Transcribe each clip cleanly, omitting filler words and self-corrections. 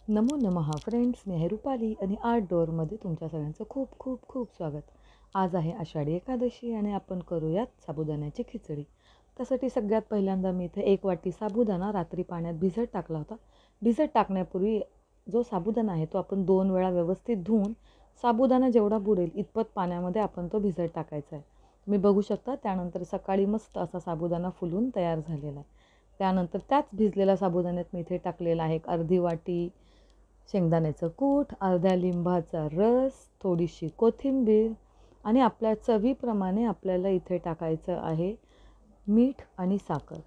नमो नमः फ्रेंड्स, मी आहे रुपाली आणि आर्ट डोअरमध्ये तुमच्या सगळ्यांचं खूप खूप खूप स्वागत. आज आहे आषाढी एकादशी आणि आपण करूयात साबुदाण्याची खिचडी. त्यासाठी सगळ्यात पहिल्यांदा मी इथे 1 वाटी साबुदाणा रात्री पाण्यात भिजत टाकला होता. भिजत टाकण्यापूर्वी जो साबुदाणा आहे तो आपण 2 वेळा व्यवस्थित धुवून साबुदाणा जेवढा बुडेल इतपत पाण्यामध्ये आपण तो भिजत टाकायचा आहे. तुम्ही बघू शकता त्यानंतर सकाळी मस्त असा साबुदाणा फुलून तयार झालेला आहे. त्यानंतर त्याच भिजलेल्या साबुदाण्यात मी इथे टाकलेला आहे 1/2 वाटी शेंगदाण्याचं कूट, अर्ध्या लिंबाचा रस, थोडीशी कोथिंबीर आणि आपल्या चवीप्रमाणे आपल्याला इथे टाकायचं आहे मीठ आणि साखर.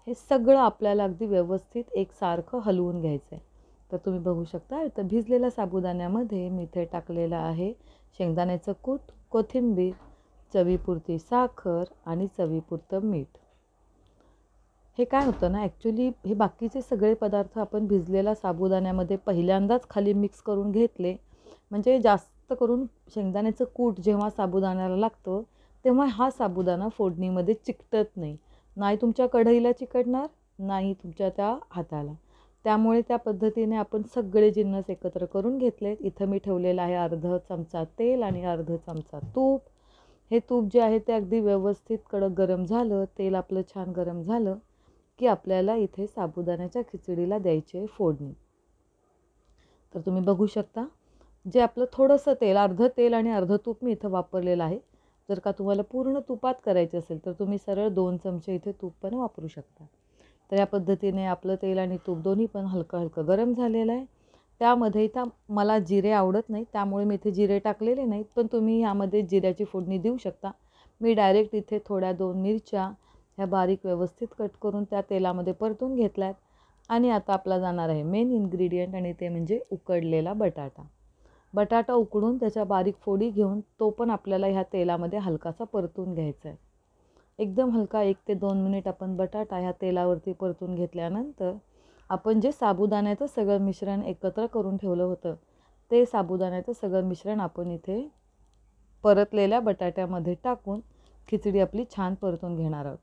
हे सगळं आपल्याला अगदी व्यवस्थित एकसारखं हलवून घ्यायचं आहे. तर तुम्ही बघू शकता इथं भिजलेल्या साबुदाण्यामध्ये मी इथे टाकलेलं आहे शेंगदाण्याचं कूट, कोथिंबीर, चवीपुरती साखर आणि चवीपुरतं मीठ. हे काय होतं ना, ॲक्च्युली हे बाकीचे सगळे पदार्थ आपण भिजलेल्या साबुदाण्यामध्ये पहिल्यांदाच खाली मिक्स करून घेतले, म्हणजे जास्त करून शेंगदाण्याचं कूट जेव्हा साबुदाण्याला लागतं तेव्हा हा साबुदाणा फोडणीमध्ये चिकटत नाही. नाही तुमच्या कढईला चिकटणार, नाही तुमच्या त्या हाताला. त्यामुळे त्या पद्धतीने आपण सगळे जिन्नस एकत्र करून घेतलेत. इथं मी ठेवलेलं आहे अर्धा चमचा तेल आणि अर्धा चमचा तूप. हे तूप जे आहे ते अगदी व्यवस्थित कडक गरम झालं, तेल आपलं छान गरम झालं की आपल्याला इथे साबुदाण्याच्या खिचडीला द्यायची आहे फोडणी. तर तुम्ही बघू शकता जे आपलं थोडंसं तेल, अर्धं तेल आणि अर्धं तूप मी इथं वापरलेलं आहे. जर का तुम्हाला पूर्ण तुपात करायचे असेल तर तुम्ही सरळ 2 चमचे इथे तूप पण वापरू शकता. तर या पद्धतीने आपलं तेल आणि तूप दोन्ही पण हलकं गरम झालेलं आहे. त्यामध्ये इथं मला जिरे आवडत नाही त्यामुळे मी इथे जिरे टाकलेले नाहीत, पण तुम्ही यामध्ये जिऱ्याची फोडणी देऊ शकता. मी डायरेक्ट इथे थोड्या 2 मिरच्या ह्या बारीक व्यवस्थित कट करून त्या तेलामध्ये परतून घेतल्यात. आणि आता आपला जाणार आहे मेन इन्ग्रेडियंट आणि ते म्हणजे उकडलेला बटाटा. बटाटा उकडून त्याच्या बारीक फोडी घेऊन तो पण आपल्याला ह्या तेलामध्ये हलकासा परतून घ्यायचा आहे. एकदम हलका 1 ते 2 मिनिट आपण बटाटा ह्या तेलावरती परतून घेतल्यानंतर आपण जे साबुदाण्याचं सगळं मिश्रण एकत्र करून ठेवलं होतं ते साबुदाण्याचं सगळं मिश्रण आपण इथे परतलेल्या बटाट्यामध्ये टाकून खिचडी आपली छान परतून घेणार आहोत.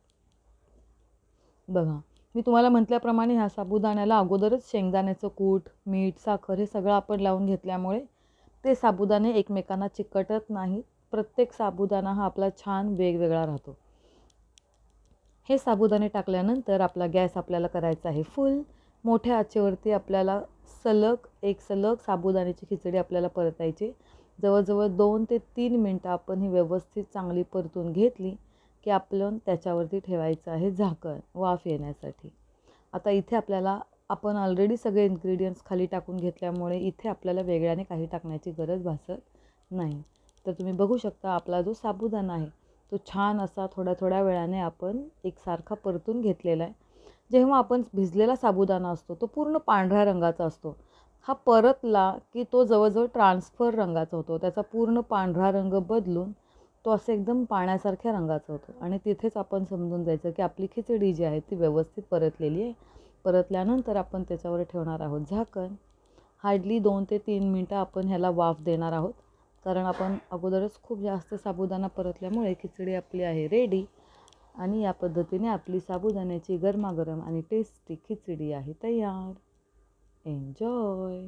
बघा, मी तुम्हाला म्हटल्याप्रमाणे ह्या साबुदाण्याला अगोदरच शेंगदाण्याचं कूट, मीठ, साखर हे सगळं आपण लावून घेतल्यामुळे ते साबुदाणे एकमेकांना चिकटत नाहीत. प्रत्येक साबुदाणा हा आपला छान वेगवेगळा राहतो. हे साबुदाणे टाकल्यानंतर आपला गॅस आपल्याला करायचा आहे फुल. मोठ्या आचेवरती आपल्याला एक सलग साबुदाण्याची खिचडी आपल्याला परतायची. जवळजवळ 2 ते 3 मिनटं आपण ही व्यवस्थित चांगली परतून घेतली की आपलं त्याच्यावरती ठेवायचं आहे झाकण वाफ येण्यासाठी. आता इथे आपण ऑलरेडी सगळे इन्ग्रेडियंट्स खाली टाकून घेतल्यामुळे इथे आपल्याला वेगळ्याने काही टाकण्याची गरज भासत नाही. तर तुम्ही बघू शकता आपला जो साबुदाणा आहे तो छान असा थोड्या वेळाने आपण एकसारखा परतून घेतलेला आहे. जेव्हा आपण भिजलेला साबुदाणा असतो तो पूर्ण पांढऱ्या रंगाचा असतो. हा परतला की तो जवळजवळ ट्रान्सफर रंगाचा होतो. त्याचा पूर्ण पांढरा रंग बदलून तो असं एकदम पाण्यासारख्या रंगाचा होतो आणि तिथेच आपण समजून जायचं की आपली खिचडी जी आहे ती व्यवस्थित परतलेली आहे. परतल्यानंतर आपण त्याच्यावर ठेवणार आहोत झाकण. हार्डली 2 ते 3 मिनटं आपण ह्याला वाफ देणार आहोत, कारण आपण अगोदरच खूप जास्त साबुदाणा परतल्यामुळे खिचडी आपली आहे रेडी. आणि या पद्धतीने आपली साबुदाण्याची गरमागरम आणि टेस्टी खिचडी आहे तयार. एन्जॉय.